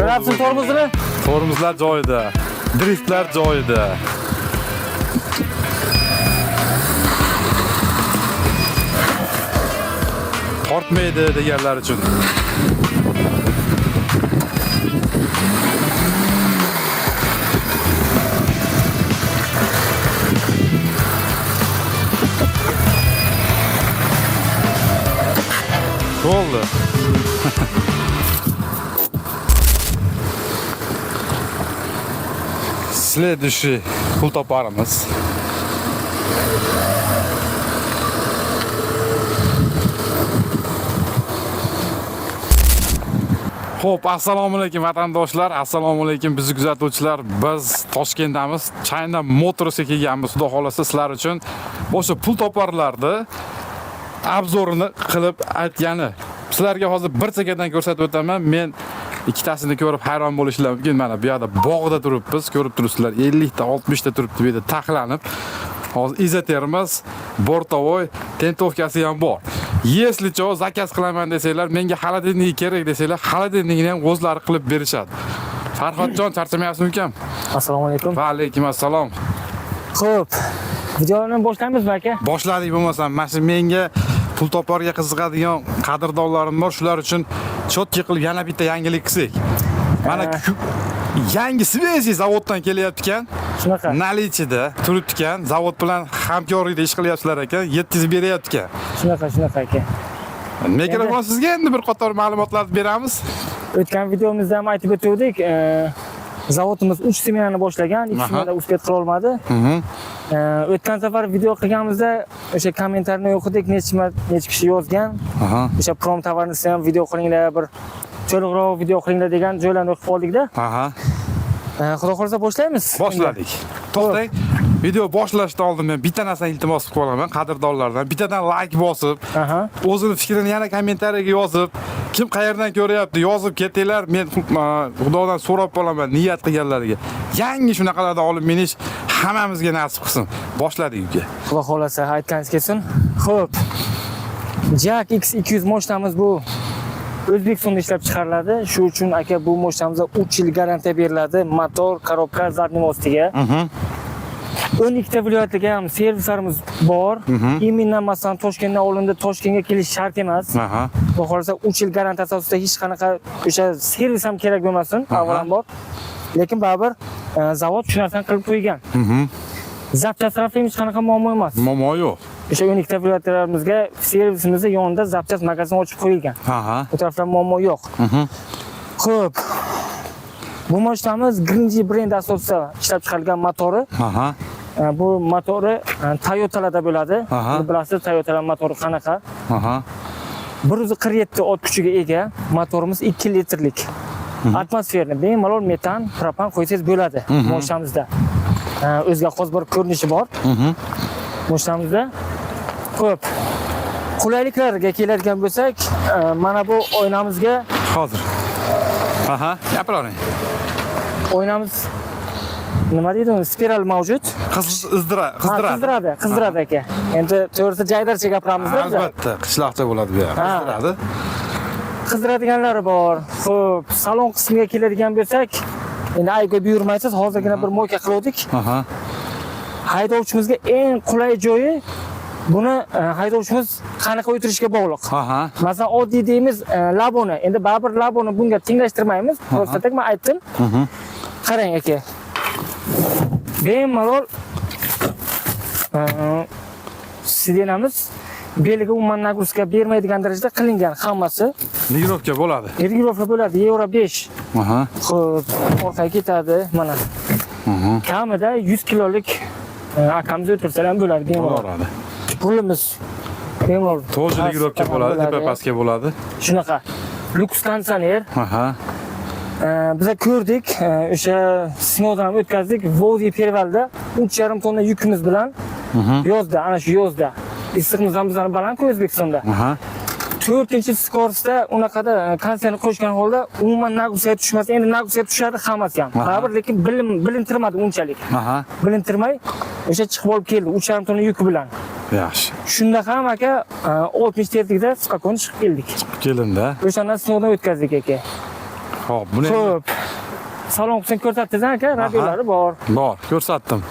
Ko'ryapsiz tormozni? Tormozlar joyida. Driftlar joyida. Tortmaydi deganlar uchun. Bo'ldi. Следующий pul toparimiz. Xo'p, assalomu alaykum vatandoshlar, assalomu alaykum bizni kuzatuvchilar. Biz Toshkentdamiz. China Motorsga kelganmiz. Xudo xolasa sizlar uchun o'sha pul toparlarni obzorini qilib aytgani. Sizlarga hozir bir sekunddan ko'rsatib o'taman. Men ikkitasini ko'rib hayron bo'lishlar mumkin. Mana bu yerda bog'da turibmiz, ko'rib turibsizlar. 50 ta, 60 ta turibdi bu yerda taxlanib. Hozir izotermiz, bortovoy tentovkasi ham bor. Если cho zakaz qilaman desanglar, menga xolodilnik kerak desanglar, xolodilnikni ham o'zlari qilib berishadi. Farhodjon, charchamayapsizmi ukam? Assalomu alaykum. Va alaykum assalom. Xo'p, videoni boshlaymiz aka? Boshladik bo'lmasam, mana shu menga pul toparga qiziqadigan qadrdonlarim bor, shular uchun chotki qilib yana bitta yangilik qilsak. Mana yangi svezi zavoddan kelyapti-kan. Shunaqa. Nalichida turibdi-kan, zavod bilan hamkorlikda ish qilyapsizlar ekan, yetkazib beryapti-kan. Shunaqa aka. Mikrofon sizga endi bir qator ma'lumotlarni beramiz. O'tgan videomizda ham aytib o'tdik, zavodimiz 3 smenani boshlagan, 2 smenada uspet qila olmadi. O'tgan safar video qilganimizda o'sha kommentarni o'qidik, necha kishi yozgan. O'sha prom tovarni ham video qilinglar, bir to'liqroq video qilinglar degan joylarni o'qib qoldik-da. Xudo xolasa boshlaymiz. Boshladik. To'xtang. Video boshlashdan oldin men bitta narsani iltimos qilib qolaman qadrdonlardan. Bittadan like bosib, o'zini fikrini yana kommentariyaga yozib, kim qayerdan ko'ryapti yozib ketinglar. Men Xudodan so'rab qolaman niyat qilganlarga. Yangi shunaqalardan olib menish hammamizga nasib qilsin. Boshladik uka. Xudo xolasa aytganingiz kelsin. Xo'p. Jack X200 mashinamiz bu O'zbekistonda ishlab chiqariladi. Shu uchun aka bu mashinamizga 3 yil garantiya beriladi. Motor, korobka, zadniy mostiga. 12 ta viloyatga ham servislarimiz bor. Imindan masalan Toshkentdan olindi, Toshkentga kelish shart emas. Xudo xolasa 3 yil garantiya asosida hech qanaqa o'sha servis ham kerak bo'lmasin, avvalambor. Lekin baribir zavod shu narsani qilib qo'ygan. Zapchastlar ham hech qanaqa muammo emas. Muammo yo'q. O'sha 12 ta viloyatlarimizga servisimizning yonida zapchast magazin ochib qo'yilgan. Bu tarafda muammo yo'q. Xo'p. Bu mashinamiz Grinji brend asosida ishlab chiqarilgan motori. Bu motori Toyota'larda bo'ladi. Bilasiz, Toyota'lar motori qanaqa? 147 ot kuchiga ega. Motorimiz 2 litrlik. Atmosferni bemalol metan, propan qo'ysangiz bo'ladi mashinamizda. O'ziga xos bir ko'rinishi bor. Mashinamizda. Xo'p. Qulayliklarga keladigan bo'lsak, mana bu oynamizga hozir. Gapiravering. Oynamiz nima deydi uni? Spiral mavjud. Qizdiradi aka. Endi to'g'risi jaydarcha gapiramizda biz. Albatta, qishloqcha bo'ladi bu ham. Qizdiradi. Qizdiradiganlari bor. Xo'p, salon qismiga keladigan bo'lsak, endi ayga buyurmaysiz, hozirgina bir mo'ka qildik. Haydovchimizga eng qulay joyi buni haydovchimiz qanaqa o'tirishga bog'liq. Masalan, oddiy deymiz laboni. Endi baribir laboni bunga tenglashtirmaymiz. Просто men aytdim. Qarang aka. Bemalol sidenamiz beliga umuman nagruska bermaydigan darajada qilingan hammasi. Ligirovka bo'ladi. Ligirovka bo'ladi, Euro 5. Xo'p, orqaga ketadi mana. Kamida 100 kilolik akamiz o'tirsa ham bo'ladi, bemalol. Pulimiz bemalol. To'g'ri ligirovka bo'ladi, tepa pastga bo'ladi. Shunaqa. Luks konditsioner. Biz ko'rdik, o'sha sinovdan o'tkazdik. Volvo Pervalda 3,5 tonna yukimiz bilan yozda, ana shu yozda. Issiqimiz ham bizlarni baland-ku O'zbekistonda. 4-skorsda unaqada konditsioner qo'shgan holda umuman nagruska tushmasa, endi nagruska tushadi hammasi ham. Baribir lekin bilintirmadi unchalik. Bilintirmay o'sha chiqib olib keldi 3,5 tonna yuki bilan. Yaxshi. Shunda ham aka 60 tezlikda spokon chiqib keldik. Kelinda. O'shandan sinovdan o'tkazdik aka. Xo'p, buni endi Xo'p. Salon qismini ko'rsatdingiz aka, radiolari bor. bor, ko'rsatdim.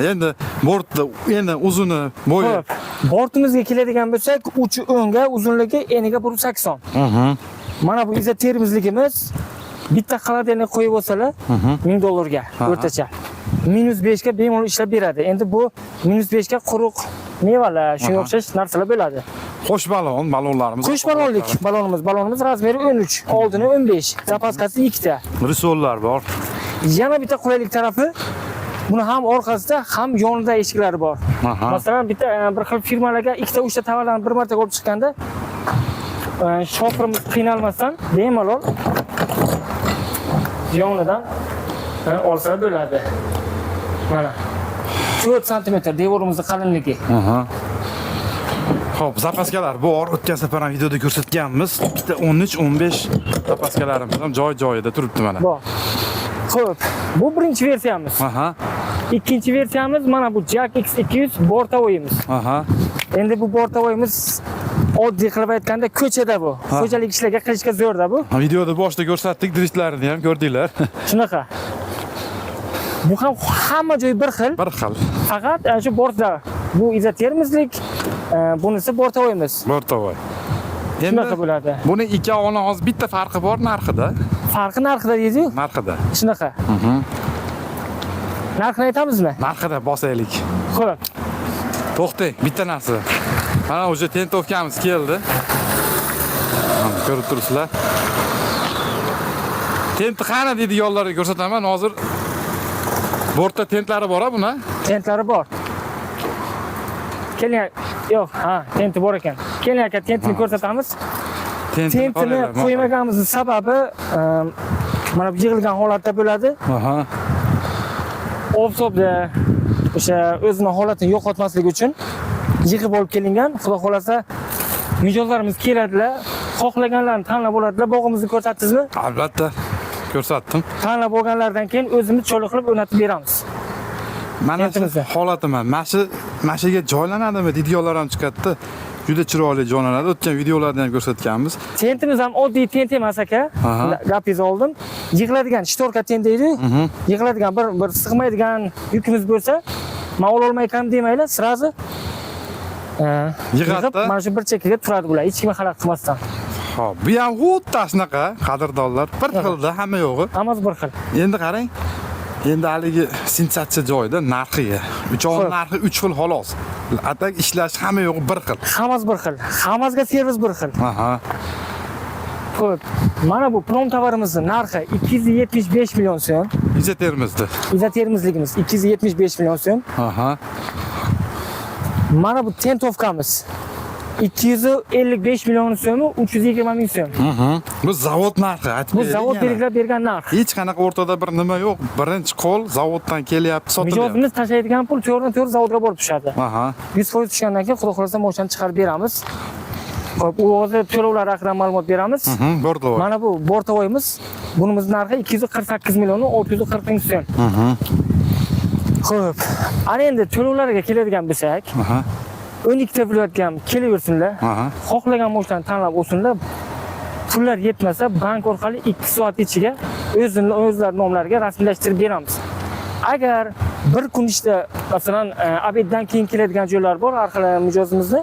Endi bortni, endi uzuni, bo'yi. Xo'p. Bortimizga keladigan bo'lsak, uchi o'ngga, uzunligi eniga 180. Mana bu izotermizligimiz bitta xolodilnik qo'yib olsalar, $1000 ga o'rtacha. -5 ga bemalol ishlab beradi. Endi bu -5 ga quruq mevalar, shunga o'xshash narsalar bo'ladi. Qo'sh balonlarimiz. Qo'sh balonimiz razmeri 13, oldini 15, zapaskasi 2 ta. Risollar bor. Yana bitta qulaylik tarafi, buni ham orqasida, ham yonida eshiklari bor. Masalan, bitta bir xil firmalarga ikkita, uchta tovarlarni bir marta olib chiqqanda, shofirimiz qiynalmasdan bemalol yonidan olsa bo'ladi. Mana 4 sm devorimizning qalinligi. Xo'p, zapaskalar bor. O'tgan safar ham videoda ko'rsatganmiz. Bitta 13-15 zapaskalarimiz ham joy-joyida turibdi mana. Bor. Xo'p, bu birinchi versiyamiz. Ikkinchi versiyamiz mana bu Jack X200 bortavoyimiz. Endi bu bortavoyimiz oddiy qilib aytganda ko'chada bu. Xo'jalik ishlarga qilishga zo'rda bu. Videoda boshida ko'rsatdik, driftlarini ham ko'rdinglar. Shunaqa. Bu ham hamma joy bir xil. Bir xil. Faqat shu bortda bu izotermizlik, bunisi bortavoyimiz. Bortavoy. Shunaqa bo'ladi. Buni ikkovini hozir bitta farqi bor narxida. Farqi narxida deydi-ku. Narxida. Shunaqa. Narxini aytamizmi? Narxida bosaylik. Xo'p. To'xtang, bitta narsa. Mana o'sha tentovkamiz keldi. Ko'rib turibsizlar. Tenti qani deydi yo'llarga ko'rsataman. Hozir bortda tentlari bor-a buni? Tentlari bor. Keling, yo'q, tenti bor ekan. Keling aka, tentini ko'rsatamiz. Tentini qo'ymaganimizning sababi mana bu yig'ilgan holatda bo'ladi. Oftobda o'sha o'zini holatini yo'qotmaslik uchun yig'ib olib kelingan. Xudo xolasa mijozlarimiz keladilar, xohlaganlarni tanlab oladilar. Bog'imizni ko'rsatdingizmi? Albatta. Ko'rsatdim. Tanlab olganlardan keyin o'zimiz cho'li qilib o'rnatib beramiz. Mana shu holatiman. Mashiga joylanadimi? Videolar ham chiqadi. Juda chiroyli joylanadi. O'tgan videolarda ham ko'rsatganmiz. Tentimiz ham oddiy tent emas aka. Gapingizni oldim. Yig'iladigan shtorka tent deydi. Yig'iladigan bir sig'maydigan yukimiz bo'lsa, men ololmayman demaylar, sirazi yig'ib mana shu bir chekkaga turadi bular, hech kimga xalaqit qilmasdan. Xo'p, bu ham xuddi shunaqa, qadrdonlar. Bir xilda hamma yo'g'i. Hammasi bir xil. Endi qarang. Endi haligi sensatsiya joyida narxiga. Uchoqning narxi 3 xil xolos. Atak ishlash hamma yo'g'i bir xil. Hammasi bir xil. Hammasiga servis bir xil. Xo'p, mana bu prom tovarimizning narxi 275 million so'm. Izotermizligimiz 275 million so'm. Mana bu tentovkamiz 255 million so'mi, 320 ming so'm. Bu zavod narxi. Bu zavod belgilab bergan narx. Hech qanaqa o'rtada bir nima yo'q. Birinchi qo'l zavoddan kelyapti, sotilyapti. Mijozimiz tashlaydigan pul to'g'ridan-to'g'ri zavodga borib tushadi. 100% tushgandan keyin xudo xolasa moshani chiqarib beramiz. Xo'p, u hozir to'lovlar haqida ma'lumot beramiz. Bortavoy. Mana bu bortavoyimiz. Bunimiz narxi 248 million 640 ming so'm. Xo'p, ana endi to'lovlarga keladigan bo'lsak, 12 ta viloyatga kelaversinlar. Xohlagan moshani tanlab olsinlar. Pullar yetmasa, bank orqali 2 soat ichiga o'zlari nomlariga rasmiylashtirib beramiz. Agar bir kun ishda, masalan, obeddan keyin keladigan joylar bor, orqali mijozimizni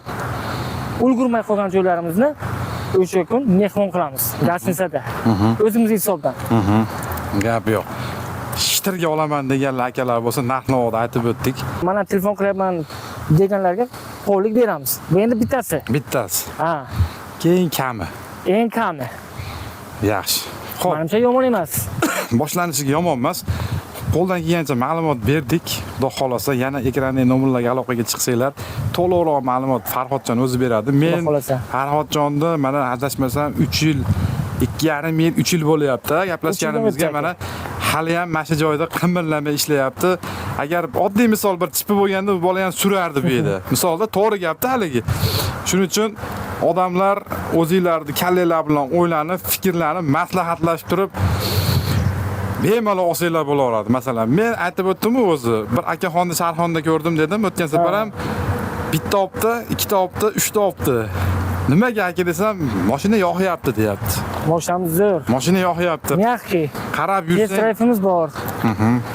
ulgurmay qolgan joylarimizni o'sha kun mehmon qilamiz. Gastitsada. O'zimiz hisobdan. Gap yo'q. Shtirga olaman deganlar akalar bo'lsa, narx-navoda aytib o'tdik. Mana telefon qilyapman deganlarga qo'llik beramiz. Bu endi bittasi. Bittasi. Keyin kami. Eng kami. Yaxshi. Xo'p. Menimcha yomon emas. Boshlanishiga yomon emas. Qo'ldan kelgancha ma'lumot berdik. Xudo xolasa yana ekranning nomerlariga aloqaga chiqsanglar, to'liqroq ma'lumot Farhodjon o'zi beradi. Men Farhodjonni mana adashmasam 3 yil, 2,5 yil, 3 yil bo'lyapti. Gaplashganimizga mana hali ham mana shu joyda qimirlamay ishlayapti. Agar oddiy misol bir chipi bo'lganda bu bola ham surardi bu yerda. Misolda to'g'ri gapda haligi. Shuning uchun odamlar o'zingizlarni kalanglar bilan o'ylanib, fikrlanib, maslahatlashib turib bemalol olsanglar bo'laveradi. Masalan, men aytib o'tdim-ku o'zi, bir akaxonni Sharxonda ko'rdim dedim, o'tgan safar ham bitta opti, ikkita opti, uchta opti. Nimaga aka desam, mashina yoqyapti deyapti. Mashinamiz zo'r. Mashina yoqyapti. Mягкий. Qarab Test yursang, drive'imiz bor.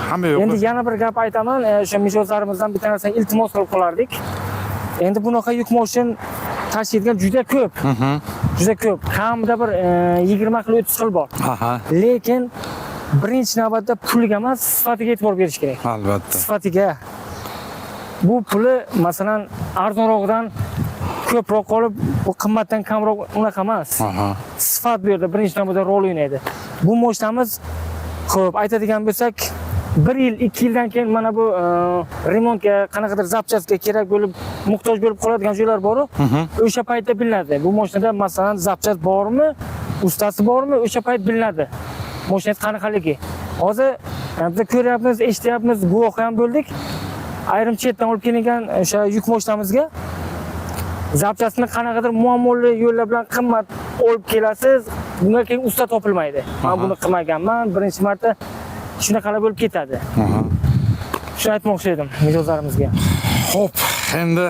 hamma yo'q. Endi yana bir gap aytaman, o'sha mijozlarimizdan bitta narsani iltimos qilib qolardik. Endi bunaqa yuk mashin tashiydigan juda ko'p. Juda ko'p. Kamida bir 20 xil 30 xil bor. Aha, Lekin birinchi navbatda puliga emas, sifatiga e'tibor berish kerak. albatta. Sifatiga. Bu puli masalan arzonroqdan ko'proq qolib, bu qimmatdan kamroq unaqa emas. Aha. Sifat bu yerda birinchi navbatda rol o'ynaydi. Bu mashinamiz xo'p, aytadigan bo'lsak, 1 yil, 2 yildan keyin mana bu remontga, qanaqadir zapchastga kerak bo'lib, muhtoj bo'lib qoladigan joylar bor-ku. O'sha paytda bilinadi. Bu mashinada masalan zapchast bormi, ustasi bormi, o'sha payt bilinadi. Mashinangiz qanaqaligi. Hozir biz ko'ryapmiz, eshityapmiz, guvoh ham bo'ldik. Ayrim chetdan olib kelingan o'sha yuk mashinamizga zapchastni qanaqadir muammoli yo'llar bilan qimmat olib kelasiz, bunga keyin usta topilmaydi. Men buni qilmaganman, birinchi marta shunaqalar bo'lib ketadi. Shuni aytmoqchi edim mijozlarimizga. Xo'p, endi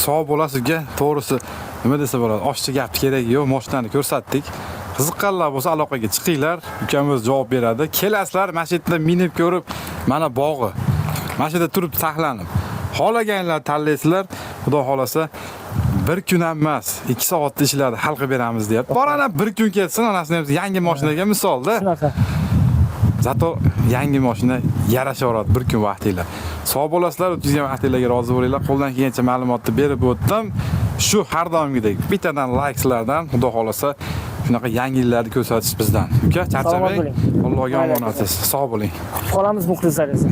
sog' bo'lasizga, to'g'risi nima desa bo'ladi? Oshchi gap kerak yo'q, mashinani ko'rsatdik. Qiziqqanlar bo'lsa aloqaga chiqinglar, ukamiz javob beradi. Kelasizlar, mashinada minib ko'rib, mana bog'i. Mashinada turib saqlanib. Xohlaganlar tanlaysizlar, xudo xolasa 1 kun ham emas, 2 soatda ishlarni hal qilib beramiz deyapti. Borana 1 kun ketsin, onasini yangi mashinaga misolda. Shunaqa. Zato yangi mashina yarashaveradi 1 kun vaqtinglar. Sog' bo'lasizlar, o'tkazgan vaqtinglarga rozi bo'linglar. Qo'ldan kelgancha ma'lumotni berib o'tdim. Shu har doimgidek bittadan layklardan, xudo xolasa shunaqa yangiliklarni ko'rsatish bizdan. Uka, charchamang. Allohga omonat. Sog' bo'ling. Qolamiz muxlislaringiz.